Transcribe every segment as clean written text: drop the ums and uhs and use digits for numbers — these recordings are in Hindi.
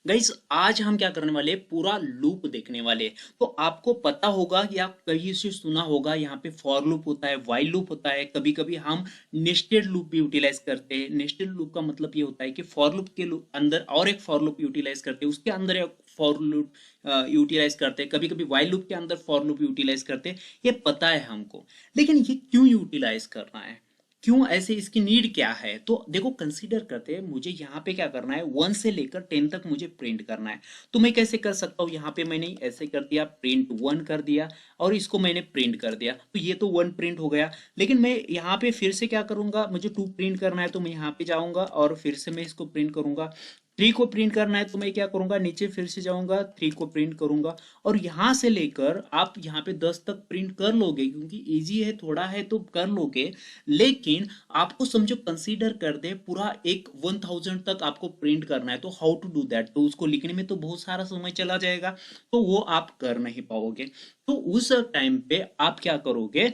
गाइस आज हम क्या करने वाले हैं, पूरा लूप देखने वाले हैं। तो आपको पता होगा या कहीं से सुना होगा, यहाँ पे फॉर लूप होता है, वाइल लूप होता है, कभी कभी हम नेस्टेड लूप भी यूटिलाइज करते हैं। नेस्टेड लूप का मतलब ये होता है कि फॉर लूप के अंदर और एक फॉर लूप यूटिलाइज करते हैं, उसके अंदर एक फॉर लूप यूटिलाइज करते हैं, कभी कभी वाइल लूप के अंदर फॉर लूप यूटिलाइज करते हैं। ये पता है हमको, लेकिन ये क्यों यूटिलाइज करना है, क्यों ऐसे, इसकी नीड क्या है। तो देखो कंसीडर करते हैं, मुझे यहाँ पे क्या करना है, 1 से लेकर 10 तक मुझे प्रिंट करना है। तो मैं कैसे कर सकता हूँ, यहाँ पे मैंने ऐसे कर दिया, प्रिंट 1 कर दिया और इसको मैंने प्रिंट कर दिया, तो ये तो 1 प्रिंट हो गया। लेकिन मैं यहाँ पे फिर से क्या करूंगा, मुझे 2 प्रिंट करना है, तो मैं यहाँ पे जाऊंगा और फिर से मैं इसको प्रिंट करूंगा। 3 को प्रिंट करना है, तो मैं क्या करूंगा, नीचे फिर से जाऊंगा, 3 को प्रिंट करूंगा और यहां से लेकर आप यहाँ पे 10 तक प्रिंट कर लोगे, क्योंकि इजी है, थोड़ा है तो कर लोगे। लेकिन आपको समझो, कंसीडर कर दे पूरा एक 1000 तक आपको प्रिंट करना है, तो हाउ टू डू दैट, तो उसको लिखने में तो बहुत सारा समय चला जाएगा, तो वो आप कर नहीं पाओगे। तो उस टाइम पे आप क्या करोगे,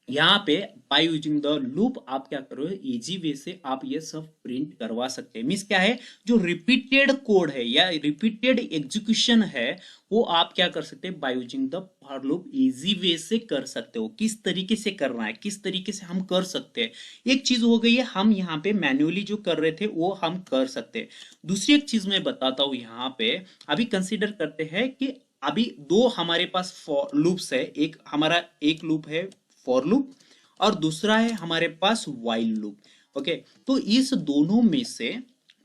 यहाँ पे बाय यूजिंग द लूप आप क्या करो, इजी वे से आप ये सब प्रिंट करवा सकते हैं। मीन्स क्या है, जो रिपीटेड कोड है या रिपीटेड एग्जीक्यूशन है, वो आप क्या कर सकते हैं, by using the for loop easy way से कर सकते हो। किस तरीके से करना है, किस तरीके से हम कर सकते हैं, एक चीज हो गई है, हम यहाँ पे मैन्युअली जो कर रहे थे वो हम कर सकते हैं। दूसरी एक चीज मैं बताता हूँ, यहाँ पे अभी कंसिडर करते हैं कि अभी दो हमारे पास लूप्स है, एक हमारा एक लूप है फॉर लूप और दूसरा है हमारे पास वाइल लूप। ओके, तो इस दोनों में से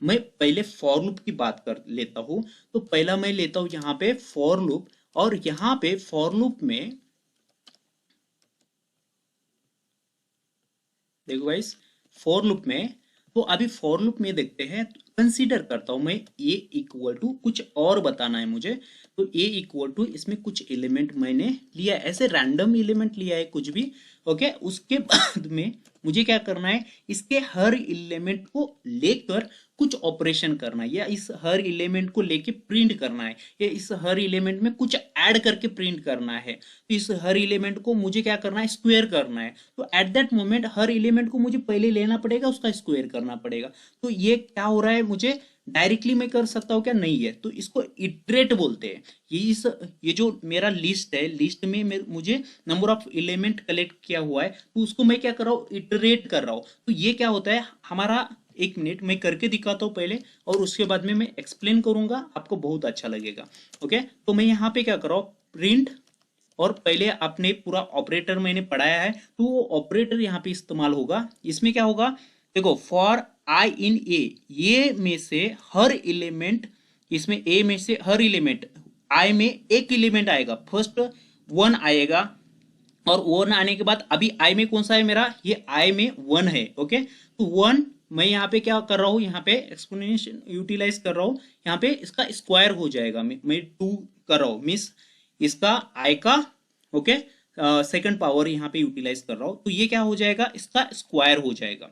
मैं पहले फॉर लूप की बात कर लेता हूं। तो पहला मैं लेता हूं यहां पे फॉर लूप, और यहां पे फॉर लूप में देखो गाइस, फॉर लूप में, तो अभी फॉर लूप में देखते हैं, कंसीडर करता हूं मैं ए इक्वल टू कुछ और बताना है मुझे। तो ए इक्वल टू इसमें कुछ एलिमेंट मैंने लिया है, ऐसे रैंडम एलिमेंट लिया है कुछ भी। ओके, उसके बाद में मुझे क्या करना है, इसके हर एलिमेंट को लेकर कुछ ऑपरेशन करना है, या इस हर एलिमेंट को लेके प्रिंट करना है, या इस हर एलिमेंट में कुछ ऐड करके प्रिंट करना है। तो इस हर एलिमेंट को मुझे क्या करना है, स्क्वायर करना है। तो at that moment her element को मुझे पहले लेना पड़ेगा, उसका स्क्वायर करना पड़ेगा। तो ये क्या हो रहा है, मुझे डायरेक्टली मैं कर सकता हूँ क्या, नहीं है, तो इसको इटरेट बोलते हैं। ये जो मेरा लिस्ट है, लिस्ट में मुझे नंबर ऑफ एलिमेंट कलेक्ट किया हुआ है, तो उसको मैं क्या कर रहा हूँ, इटरेट कर रहा हूँ। तो ये क्या होता है हमारा, एक मिनट मैं करके दिखाता हूँ पहले, और उसके बाद में मैं एक्सप्लेन करूंगा, आपको बहुत अच्छा लगेगा। ओके, तो मैं यहाँ पे क्या कर रहा हूँ, प्रिंट, और पहले आपने पूरा ऑपरेटर मैंने पढ़ाया है, तो वो ऑपरेटर यहाँ पे इस्तेमाल होगा। इसमें क्या होगा, देखो फॉर आई इन ए, ये में से हर एलिमेंट, इसमें ए में से हर एलिमेंट, आई में एक एलिमेंट आएगा, फर्स्ट 1 आएगा, और 1 आने के बाद अभी आई में कौन सा है मेरा, ये आई में 1 है। ओके, तो 1 मैं यहाँ पे क्या कर रहा हूँ, यहाँ पे एक्सपोनेंशियल यूटिलाइज कर रहा हूँ, यहाँ पे इसका स्क्वायर हो जाएगा, मैं 2 कर रहा हूँ, मीन्स इसका आई का, ओके, सेकंड पावर यहाँ पे यूटिलाइज कर रहा हूँ, तो ये क्या हो जाएगा, इसका स्क्वायर हो जाएगा,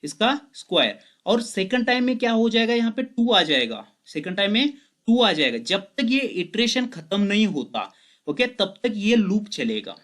इसका स्क्वायर। और सेकंड टाइम में क्या हो जाएगा, यहाँ पे 2 आ जाएगा, सेकंड टाइम में 2 आ जाएगा, जब तक ये इटरेशन खत्म नहीं होता। ओके, तब तक ये लूप चलेगा।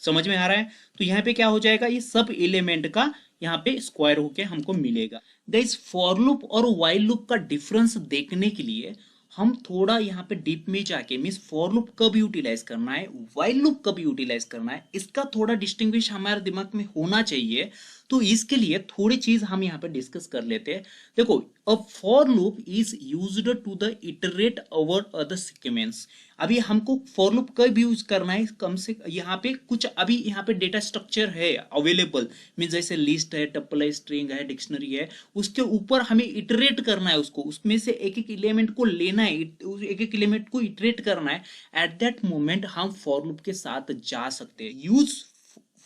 समझ में आ रहा है, तो यहाँ पे क्या हो जाएगा, ये सब एलिमेंट का यहाँ पे स्क्वायर होके हमको मिलेगा। गाइस, फॉर लूप और वाइल लूप का डिफरेंस देखने के लिए हम थोड़ा यहाँ पे डीप में जाके, मीन्स फॉर लूप कब यूटिलाइज करना है, वाइल लूप कब यूटिलाइज करना है, इसका थोड़ा डिस्टिंग्विश हमारे दिमाग में होना चाहिए। तो इसके लिए थोड़ी चीज हम यहाँ पे डिस्कस कर लेते हैं। देखो, a for loop is used to the iterate over the sequence. अभी हमको फॉर लूप कब यूज करना है, कम से यहाँ पे कुछ अभी यहाँ पे डेटा स्ट्रक्चर है अवेलेबल, मीन जैसे लिस्ट है, टपल है, स्ट्रिंग है, डिक्शनरी है, उसके ऊपर हमें इटरेट करना है, उसको उसमें से एक एक एलिमेंट को लेना है, एक एक एलिमेंट को इटरेट करना है। एट दैट मोमेंट हम फॉर लूप के साथ जा सकते हैं। Use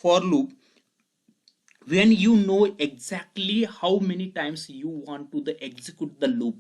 for loop when you know exactly how many times you want to the execute the loop।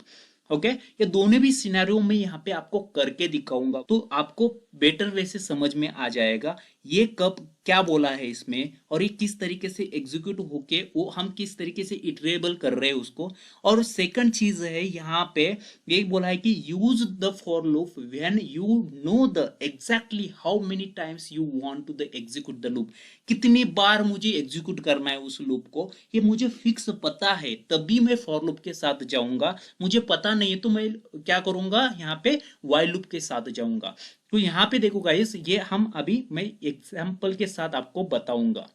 Okay, ये दोनों भी सिनेरियो में यहाँ पे आपको करके दिखाऊंगा, तो आपको बेटर वे से समझ में आ जाएगा ये कब क्या बोला है इसमें, और ये किस तरीके से एग्जीक्यूट होके वो हम किस तरीके से इटरेबल कर रहे हैं उसको। और सेकंड चीज है यहाँ पे ये बोला है कि use the for loop when you know the exactly how many times you want to the execute the loop, कितनी बार मुझे एग्जीक्यूट करना है उस लूप को, ये मुझे फिक्स पता है तभी मैं फॉर लूप के साथ जाऊंगा। मुझे पता नहीं है तो मैं क्या करूंगा, यहाँ पे व्हाइल लूप के साथ जाऊंगा। तो यहाँ पे देखो गाइस, ये हम अभी मैं एग्जाम्पल के साथ आपको बताऊंगा।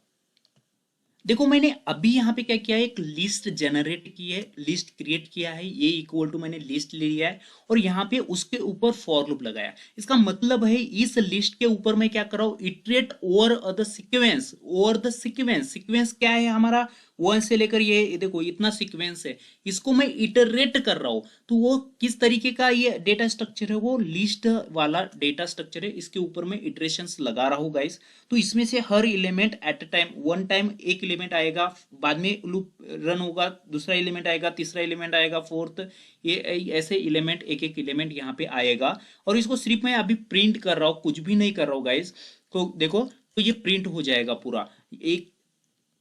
देखो मैंने अभी यहाँ पे क्या किया है, एक लिस्ट जनरेट की है, लिस्ट क्रिएट किया है, ये इक्वल टू मैंने लिस्ट ले लिया है और यहाँ पे उसके ऊपर फॉर लूप लगाया। इसका मतलब है इस लिस्ट के ऊपर मैं क्या कर रहा हूँ, iterate over the sequence, over the sequence. Sequence क्या है हमारा, 1 से लेकर ये देखो इतना सीक्वेंस है, इसको मैं इटरेट कर रहा हूँ। तो वो किस तरीके का ये डेटा स्ट्रक्चर है, वो लिस्ट वाला डेटा स्ट्रक्चर है, इसके ऊपर मैं इटरेशंस लगा रहा हूँ गाइस। तो इसमें से हर element at a time, one time एक एलिमेंट आएगा, बाद में लूप रन होगा, दूसरा एलिमेंट आएगा, तीसरा एलिमेंट आएगा, फोर्थ, ये ऐसे एलिमेंट एक एक एलिमेंट यहाँ पे आएगा। और इसको सिर्फ मैं अभी प्रिंट कर रहा हूँ, कुछ भी नहीं कर रहा हूँ गाइस। तो देखो, तो ये प्रिंट हो जाएगा पूरा, एक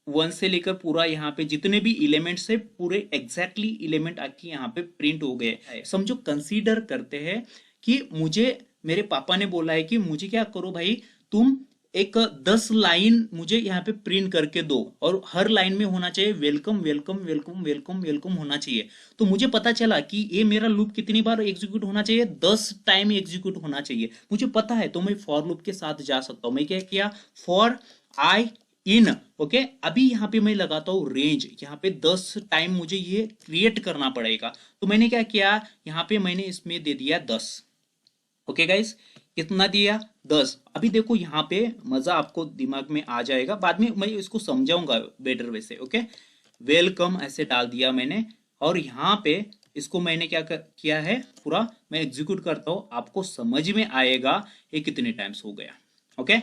1 से लेकर पूरा यहाँ पे जितने भी एलिमेंट्स है पूरे एग्जैक्टली एलिमेंट आके यहाँ पे प्रिंट हो गए। समझो, कंसीडर करते हैं कि मुझे मेरे पापा ने बोला है कि मुझे क्या करो भाई, तुम एक 10 लाइन मुझे यहाँ पे प्रिंट करके दो और हर लाइन में होना चाहिए welcome welcome welcome welcome welcome होना चाहिए। तो मुझे पता चला कि ये मेरा लूप कितनी बार एग्जीक्यूट होना चाहिए, 10 टाइम एग्जीक्यूट होना चाहिए, मुझे पता है। तो मैं फॉर लूप के साथ जा सकता हूं। मैं क्या किया, फॉर आई इन, ओके। अभी यहाँ पे मैं लगाता हूँ रेंज, यहाँ पे 10 टाइम मुझे ये क्रिएट करना पड़ेगा। तो मैंने क्या किया, यहाँ पे मैंने इसमें दे दिया 10, ओके गाइस। कितना दिया, 10। अभी देखो यहाँ पे मजा आपको दिमाग में आ जाएगा, बाद में मैं इसको समझाऊंगा बेटर वे से, ओके। वेलकम ऐसे डाल दिया मैंने, और यहाँ पे इसको मैंने किया है पूरा, मैं एग्जीक्यूट करता हूँ, आपको समझ में आएगा ये कितने टाइम्स हो गया, ओके।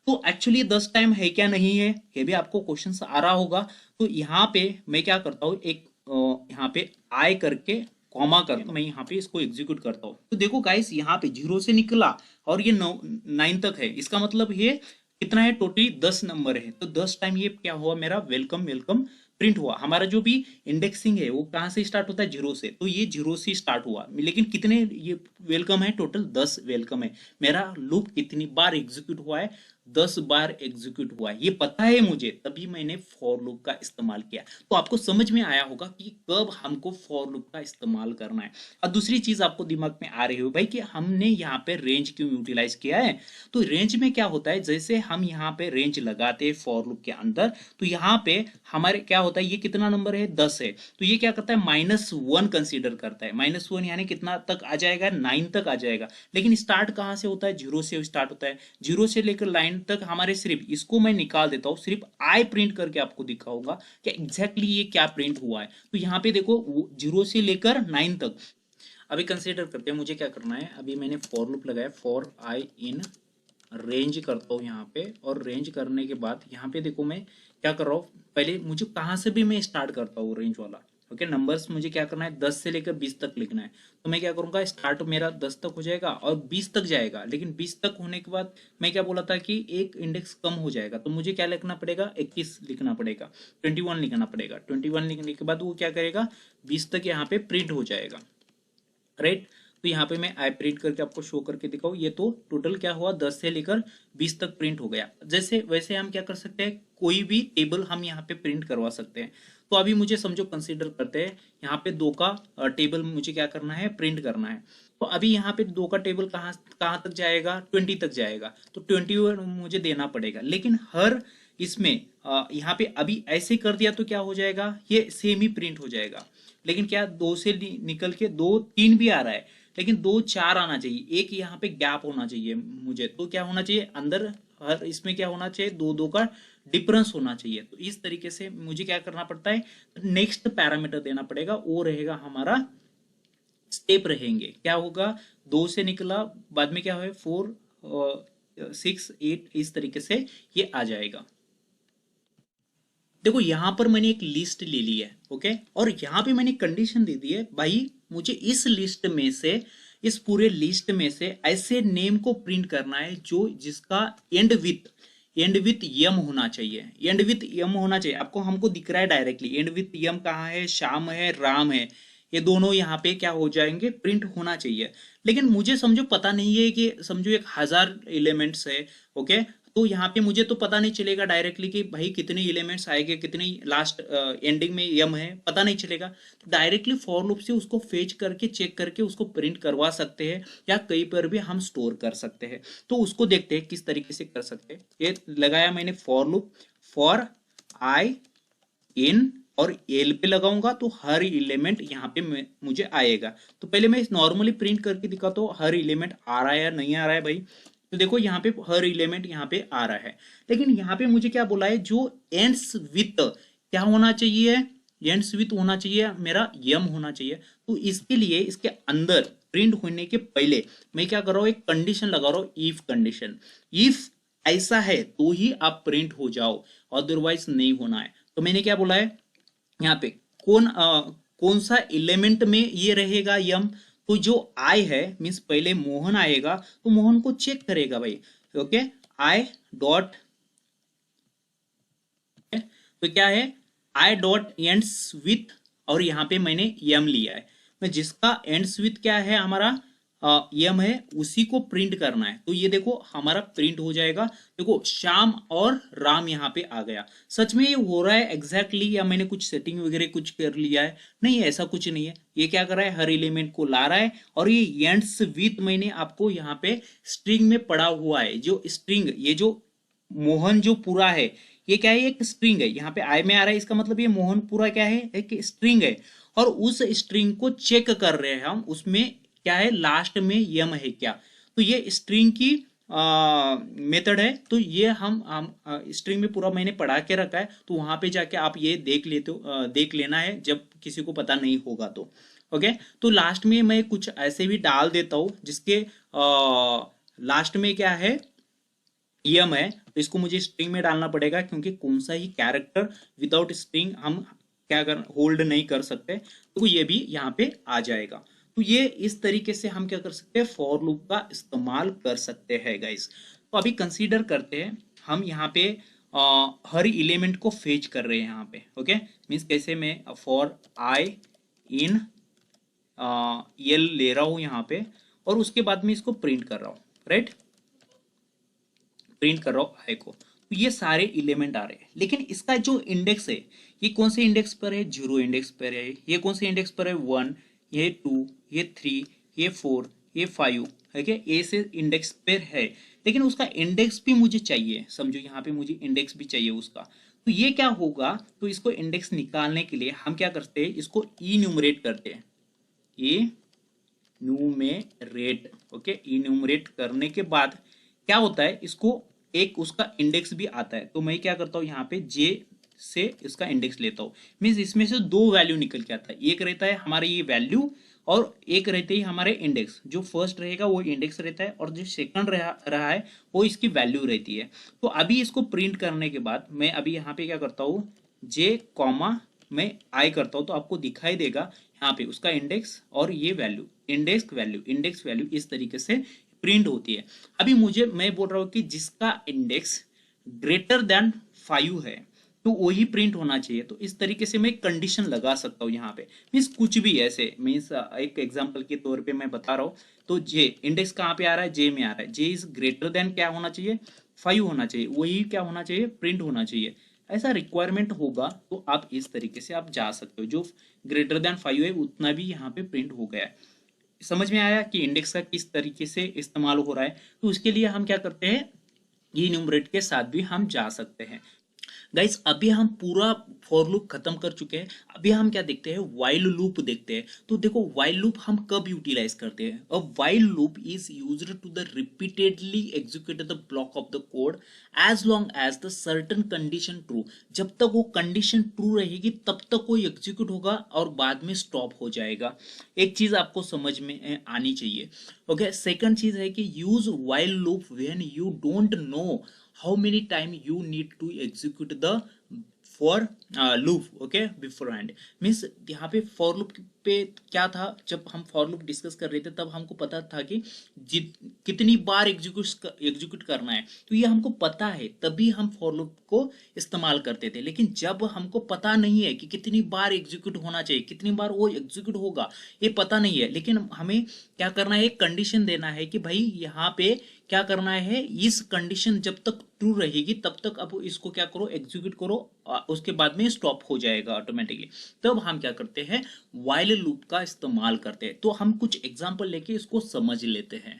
तो एक्चुअली 10 टाइम है क्या नहीं है, ये भी आपको क्वेश्चन आ रहा होगा। तो यहाँ पे मैं क्या करता हूँ, एक यहाँ पे आई करके कॉमा कर, तो मैं यहाँ पे इसको एग्जीक्यूट करता हूँ। तो देखो गाइस, यहाँ पे 0 से निकला और ये 9 तक है, इसका मतलब ये कितना है, टोटली 10 नंबर है। तो 10 टाइम ये क्या हुआ, मेरा वेलकम वेलकम प्रिंट हुआ। हमारा जो भी इंडेक्सिंग है वो कहाँ से स्टार्ट होता है, 0 से, तो ये 0 से स्टार्ट हुआ। लेकिन कितने ये वेलकम है, टोटल 10 वेलकम है। मेरा लूप कितनी बार एग्जीक्यूट हुआ है, 10 बार एग्जीक्यूट हुआ है, ये पता है मुझे, तभी मैंने फॉर लूप का इस्तेमाल किया। तो आपको समझ में आया होगा कि कब हमको फॉर लूप का इस्तेमाल करना है। और दूसरी चीज आपको दिमाग में आ रही हो भाई कि हमने यहाँ पे रेंज क्यों यूटिलाइज किया है। तो रेंज में क्या होता है, जैसे हम यहाँ पे रेंज लगाते हैं फॉर लूप के अंदर, तो यहाँ पे हमारे क्या होता है, ये कितना नंबर है, 10 है, तो ये क्या करता है, -1 कंसीडर करता है। -1 यानी कितना तक आ जाएगा, 9 तक आ जाएगा। लेकिन स्टार्ट कहाँ से होता है, 0 से स्टार्ट होता है। 0 से लेकर लाइन तक हमारे, सिर्फ इसको मैं निकाल देता हूँ, सिर्फ आई प्रिंट करके आपको दिखाऊंगा कि एग्जैक्टली ये क्या प्रिंट हुआ है। तो यहाँ पे देखो 0 से लेकर 9 तक। अभी कंसीडर करते हैं मुझे क्या करना है। अभी मैंने फॉर लूप लगाया, फॉर आई इन रेंज करता हूँ यहाँ पे, और रेंज करने के बाद यहाँ पे देखो मैं क्या कर रहा हूँ, पहले मुझे कहाँ से भी मैं स्टार्ट करता हूँ रेंज वाला, ओके। नंबर्स मुझे क्या करना है, 10 से लेकर 20 तक लिखना है। तो मैं क्या करूंगा, स्टार्ट मेरा 10 तक हो जाएगा और 20 तक जाएगा। लेकिन 20 तक होने के बाद मैं क्या बोला था कि एक इंडेक्स कम हो जाएगा, तो मुझे क्या लिखना पड़ेगा, 21 लिखना पड़ेगा, 21 लिखना पड़ेगा। 21 लिखने के बाद वो क्या करेगा, 20 तक यहाँ पे प्रिंट हो जाएगा, राइट। तो यहाँ पे मैं आई प्रिंट करके आपको शो करके दिखाऊँ, ये तो टोटल क्या हुआ, 10 से लेकर 20 तक प्रिंट हो गया। जैसे वैसे हम क्या कर सकते हैं, कोई भी टेबल हम यहाँ पे प्रिंट करवा सकते हैं। तो अभी मुझे समझो, कंसीडर करते हैं यहाँ पे 2 का टेबल मुझे क्या करना है, प्रिंट करना है। तो अभी यहाँ पे 2 का टेबल कहाँ कहाँ तक जाएगा, 20 तक जाएगा। तो 21 मुझे देना पड़ेगा। लेकिन हर इसमें यहाँ पे अभी ऐसे कर दिया तो क्या हो जाएगा, ये सेम ही प्रिंट हो जाएगा। लेकिन क्या 2 से निकल के 2 3 भी आ रहा है, लेकिन 2 4 आना चाहिए, एक यहाँ पे गैप होना चाहिए मुझे। तो क्या होना चाहिए, अंदर हर इसमें क्या होना चाहिए, 2 का डिफरेंस होना चाहिए। तो इस तरीके से मुझे क्या करना पड़ता है, नेक्स्ट पैरामीटर देना पड़ेगा, वो रहेगा हमारा स्टेप रहेंगे। क्या होगा, 2 से निकला, बाद में क्या है, 4 6 8, इस तरीके से ये आ जाएगा। देखो यहाँ पर मैंने एक लिस्ट ले ली है, ओके। और यहाँ पे मैंने कंडीशन दे दी है, भाई मुझे इस लिस्ट में से, इस पूरे लिस्ट में से ऐसे नेम को प्रिंट करना है जो जिसका एंड विथ एंड विथ यम होना चाहिए, एंड विथ यम होना चाहिए। आपको हमको दिख रहा है डायरेक्टली एंड विथ यम कहाँ है, श्याम है, राम है, ये दोनों यहाँ पे क्या हो जाएंगे, प्रिंट होना चाहिए। लेकिन मुझे समझो पता नहीं है कि समझो 1000 एलिमेंट्स है, ओके, तो यहाँ पे मुझे तो पता नहीं चलेगा डायरेक्टली कि भाई कितने एलिमेंट्स आएंगे, कितने लास्ट एंडिंग में यम है, पता नहीं चलेगा। तो डायरेक्टली फॉर लूप से उसको फेच करके चेक करके उसको प्रिंट करवा सकते हैं, या कहीं पर भी हम स्टोर कर सकते हैं। तो उसको देखते हैं किस तरीके से कर सकते हैं। ये लगाया मैंने फॉर लूप, फॉर आई इन और एल पे लगाऊंगा तो हर एलिमेंट यहाँ पे मुझे आएगा। तो पहले मैं नॉर्मली प्रिंट करके दिखाता हूँ हर एलिमेंट आ रहा है या नहीं आ रहा है भाई। तो देखो यहाँ पे हर एलिमेंट यहाँ पे आ रहा है, लेकिन यहाँ पे मुझे क्या बोला है, जो एंड्स विथ क्या होना चाहिए, एंड्स विथ होना चाहिए मेरा यम होना चाहिए। तो इसके लिए इसके अंदर प्रिंट होने के पहले मैं क्या कर रहा हूँ, एक कंडीशन लगा रहा हूँ, इफ कंडीशन। इफ ऐसा है तो ही आप प्रिंट हो जाओ, अदरवाइज नहीं होना है। तो मैंने क्या बोला है यहाँ पे, कौन सा एलिमेंट में ये रहेगा यम, तो जो आई है मीन्स पहले मोहन आएगा तो मोहन को चेक करेगा भाई, ओके, आई डॉट, तो क्या है, आई डॉट एंड्स विथ, और यहाँ पे मैंने यम लिया है, मैं जिसका एंड्स विथ क्या है हमारा यम है उसी को प्रिंट करना है। तो ये देखो हमारा प्रिंट हो जाएगा। देखो श्याम और राम यहाँ पे आ गया। सच में ये हो रहा है एग्जैक्टली, या मैंने कुछ सेटिंग वगैरह कुछ कर लिया है? नहीं, ऐसा कुछ नहीं है। ये क्या कर रहा है, हर एलिमेंट को ला रहा है, और ये एंड्स विथ मैंने आपको यहाँ पे स्ट्रिंग में पड़ा हुआ है। जो स्ट्रिंग, ये जो मोहन जो पूरा है ये क्या है, एक स्ट्रिंग है, यहाँ पे आई में आ रहा है, इसका मतलब ये मोहन पूरा क्या है, एक स्ट्रिंग है। और उस स्ट्रिंग को चेक कर रहे हैं हम, उसमें क्या है, लास्ट में यम है क्या। तो ये स्ट्रिंग की मेथड है। तो ये हम स्ट्रिंग में पूरा मैंने पढ़ा के रखा है, तो वहां पे जाके आप ये देख लेते हो, देख लेना है जब किसी को पता नहीं होगा तो, ओके। तो लास्ट में मैं कुछ ऐसे भी डाल देता हूँ जिसके लास्ट में क्या है, यम है, तो इसको मुझे स्ट्रिंग में डालना पड़ेगा, क्योंकि कौन सा ही कैरेक्टर विदाउट स्ट्रिंग हम क्या कर होल्ड नहीं कर सकते। तो ये भी यहाँ पे आ जाएगा। तो ये इस तरीके से हम क्या कर सकते हैं, फॉर लूप का इस्तेमाल कर सकते हैं गाइस। तो अभी कंसीडर करते हैं हम यहाँ पे हर एलिमेंट को फेच कर रहे हैं यहाँ पे, ओके। मीन्स कैसे, मैं फॉर आई इन एल ले रहा हूँ यहाँ पे, और उसके बाद में इसको प्रिंट कर रहा हूँ, राइट, प्रिंट कर रहा हूँ आई को। तो ये सारे एलिमेंट आ रहे हैं, लेकिन इसका जो इंडेक्स है ये कौन से इंडेक्स पर है, 0 इंडेक्स पर है। ये कौन से इंडेक्स पर है, 1, ये 2, ये 3, ये 4, ये 5, है क्या, ए से इंडेक्स पर है। लेकिन उसका इंडेक्स भी मुझे चाहिए, समझो यहाँ पे मुझे इंडेक्स भी चाहिए उसका। तो ये क्या होगा, तो इसको इंडेक्स निकालने के लिए हम क्या करते हैं, इसको इन्यूमरेट करते हैं, इन्यूमरेट, ओके। इन्यूमरेट करने के बाद क्या होता है, इसको एक उसका इंडेक्स भी आता है। तो मैं क्या करता हूँ, यहाँ पे जे से इसका इंडेक्स लेता हूँ। मीन्स इसमें से 2 वैल्यू निकल के आता है, एक रहता है हमारा ये वैल्यू, और एक रहते ही हमारे इंडेक्स। जो फर्स्ट रहेगा वो इंडेक्स रहता है, और जो सेकंड रहा है वो इसकी वैल्यू रहती है। तो अभी इसको प्रिंट करने के बाद मैं अभी यहाँ पे क्या करता हूँ, जे कॉमा मैं आई करता हूँ, तो आपको दिखाई देगा यहाँ पे उसका इंडेक्स और ये वैल्यू, इंडेक्स वैल्यू इस तरीके से प्रिंट होती है। अभी मैं बोल रहा हूँ कि जिसका इंडेक्स ग्रेटर देन 5 है तो वही प्रिंट होना चाहिए। तो इस तरीके से मैं कंडीशन लगा सकता हूँ यहाँ पे। मीन्स कुछ भी ऐसे, मीन्स एक एग्जांपल के तौर पे मैं बता रहा हूँ। तो जे इंडेक्स कहाँ पे आ रहा है, जे में आ रहा है, जे इज ग्रेटर देन क्या होना चाहिए, 5 होना चाहिए, वही क्या होना चाहिए, प्रिंट होना चाहिए। ऐसा रिक्वायरमेंट होगा तो आप इस तरीके से आप जा सकते हो, जो ग्रेटर देन 5 है उतना भी यहाँ पे प्रिंट हो गया है। समझ में आया कि इंडेक्स का किस तरीके से इस्तेमाल हो रहा है। तो उसके लिए हम क्या करते हैं, ये न्यूमरेट के साथ भी हम जा सकते हैं। गाइस अभी हम पूरा फॉर लूप खत्म कर चुके हैं। अभी हम क्या देखते हैं, व्हाइल लूप देखते हैं। तो देखो व्हाइल लूप हम कब यूटिलाइज करते हैं, a while loop is used to the repeatedly execute the block of the code as long as the certain condition true. जब तक वो कंडीशन ट्रू रहेगी तब तक वो एग्जीक्यूट होगा और बाद में स्टॉप हो जाएगा। एक चीज आपको समझ में आनी चाहिए, ओके। सेकंड चीज है कि use while loop when you don't know how many time you need to execute the for loop, okay, beforehand। Means यहाँ पे for loop पे क्या था, जब हम फॉर लूप डिस्कस कर रहे थे तब हमको पता था कि कितनी बार एग्जीक्यूट करना है, तो ये हमको पता है तभी हम फॉर लूप को इस्तेमाल करते थे। लेकिन जब हमको पता नहीं है कि कितनी बार एग्जीक्यूट होना चाहिए, कितनी बार वो एग्जीक्यूट होगा, ये पता नहीं है, लेकिन हमें क्या करना है, एक कंडीशन देना है कि भाई यहाँ पे क्या करना है, इस कंडीशन जब तक ट्रू रहेगी तब तक अब इसको क्या करो, एग्जीक्यूट करो, उसके बाद में स्टॉप हो जाएगा ऑटोमेटिकली। तब हम क्या करते हैं, व्हाइल लूप का इस्तेमाल करते हैं। तो हम कुछ एग्जांपल लेके इसको समझ लेते हैं।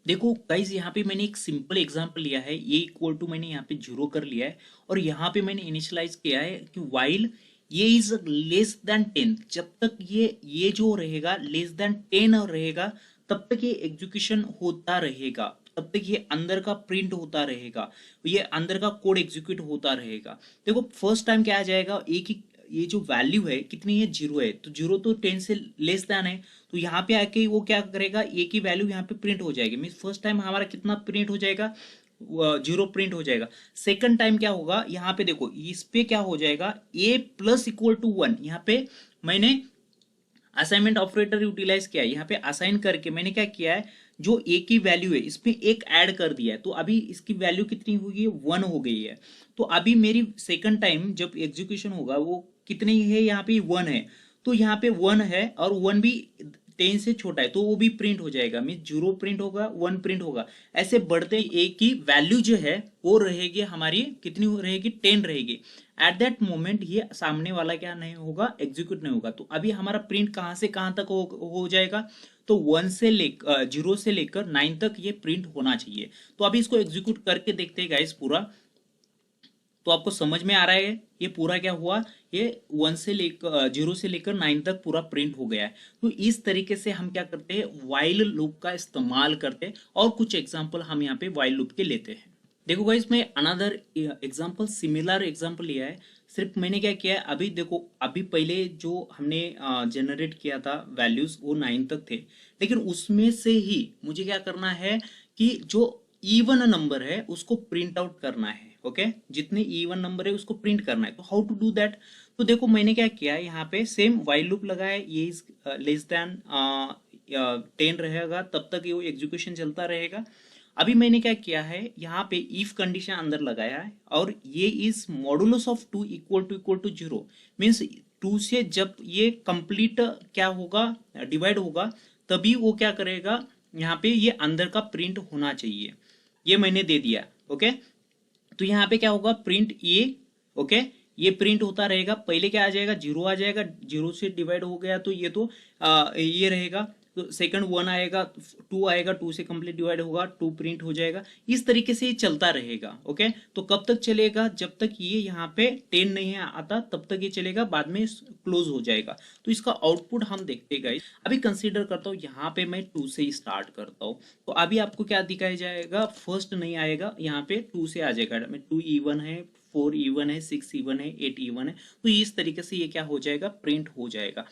देखो गाइस, यहाँ पे मैंने एक सिंपल एग्जांपल लिया है, ये इक्वल टू मैंने यहाँ पे 0 कर लिया है, और यहाँ पे मैंने इनिशियलाइज किया है कि व्हाइल ये इज लेस देन 10, जब तक ये जो रहेगा लेस देन 10 रहेगा तब तक ये एग्जीक्यूशन होता रहेगा, तब तक ये अंदर का प्रिंट होता रहेगा, ये अंदर का कोड एग्जीक्यूट होता रहेगा। देखो फर्स्ट टाइम क्या आ जाएगा, एक ही ये जो वैल्यू है कितनी है, 0 है, तो 0 तो 10 से लेस देन है, तो यहाँ पे आके वो क्या करेगा, ए की वैल्यू यहाँ पे प्रिंट हो जाएगी। मीन फर्स्ट टाइम हमारा कितना प्रिंट हो जाएगा, 0 प्रिंट हो जाएगा। सेकंड टाइम क्या होगा, यहाँ पे देखो इस पे क्या हो जाएगा, ए प्लस इक्वल टू 1, यहाँ पे मैंने असाइनमेंट ऑपरेटर यूटिलाइज किया है, यहाँ पे असाइन करके मैंने क्या किया है, जो ए की वैल्यू है इसमें एक ऐड कर दिया है, तो अभी इसकी वैल्यू कितनी हो गई है, 1 हो गई है। तो अभी मेरी सेकंड टाइम जब एग्जीक्यूशन होगा वो कितनी है, यहाँ पे 1 है, तो यहाँ पे 1 है और 1 भी 10 से छोटा है, तो वो भी प्रिंट हो जाएगा। मीन 0 प्रिंट होगा, 1 प्रिंट होगा, ऐसे बढ़ते ए की वैल्यू जो है वो रहेगी हमारी, कितनी रहेगी, 10 रहेगी। एट दैट मोमेंट ये सामने वाला क्या नहीं होगा, एग्जीक्यूट नहीं होगा। तो अभी हमारा प्रिंट कहां से कहां तक हो जाएगा, तो 1 से लेकर 0 से लेकर 9 तक ये प्रिंट होना चाहिए। तो अभी इसको एग्जीक्यूट करके देखते हैं गाइस पूरा, तो आपको समझ में आ रहा है ये पूरा क्या हुआ, ये 1 से लेकर 0 से लेकर 9 तक पूरा प्रिंट हो गया है। तो इस तरीके से हम क्या करते हैं, व्हाइल लूप का इस्तेमाल करते हैं, और कुछ एग्जांपल हम यहाँ पे व्हाइल लूप के लेते हैं। देखो गाइस, मैं अनदर एग्जांपल, सिमिलर एग्जांपल लिया है, सिर्फ मैंने क्या किया है, अभी देखो अभी पहले जो हमने जनरेट किया था वैल्यूज वो 9 तक थे, लेकिन उसमें से ही मुझे क्या करना है कि जो इवन नंबर है उसको प्रिंट आउट करना है। ओके, जितने इवन नंबर है उसको प्रिंट करना है। तो हाउ टू डू दैट, तो देखो मैंने क्या किया है, यहाँ पे सेम व्हाइल लूप लगाया, ये इज लेस देन 10 रहेगा तब तक ये एग्जीक्यूशन चलता रहेगा। अभी मैंने क्या किया है, यहाँ पे इफ कंडीशन अंदर लगाया है, और ये is modulus of 2 equal to 0, means 2 से जब ये कंप्लीट क्या होगा, डिवाइड होगा, तभी वो क्या करेगा, यहाँ पे ये अंदर का प्रिंट होना चाहिए, ये मैंने दे दिया। ओके, तो यहाँ पे क्या होगा, प्रिंट ए, ओके, ये प्रिंट होता रहेगा। पहले क्या आ जाएगा, 0 आ जाएगा, 0 से डिवाइड हो गया तो ये तो ये रहेगा, तो सेकंड 1 आएगा, 2 आएगा, 2 से कंप्लीट डिवाइड होगा, 2 प्रिंट हो जाएगा। इस तरीके से ये चलता रहेगा। ओके, तो कब तक चलेगा, जब तक ये यहाँ पे 10 नहीं आता तब तक ये चलेगा, बाद में क्लोज हो जाएगा। तो इसका आउटपुट हम देखते हैं गाइस। अभी कंसीडर करता हूँ यहाँ पे मैं 2 से ही स्टार्ट करता हूँ, तो अभी आपको क्या दिखाया जाएगा, फर्स्ट नहीं आएगा, यहाँ पे 2 से आ जाएगा। 2 इवन है, 4 इवन है, 6 इवन है, 8 इवन है, तो इस तरीके से ये क्या हो जाएगा, प्रिंट हो जाएगा।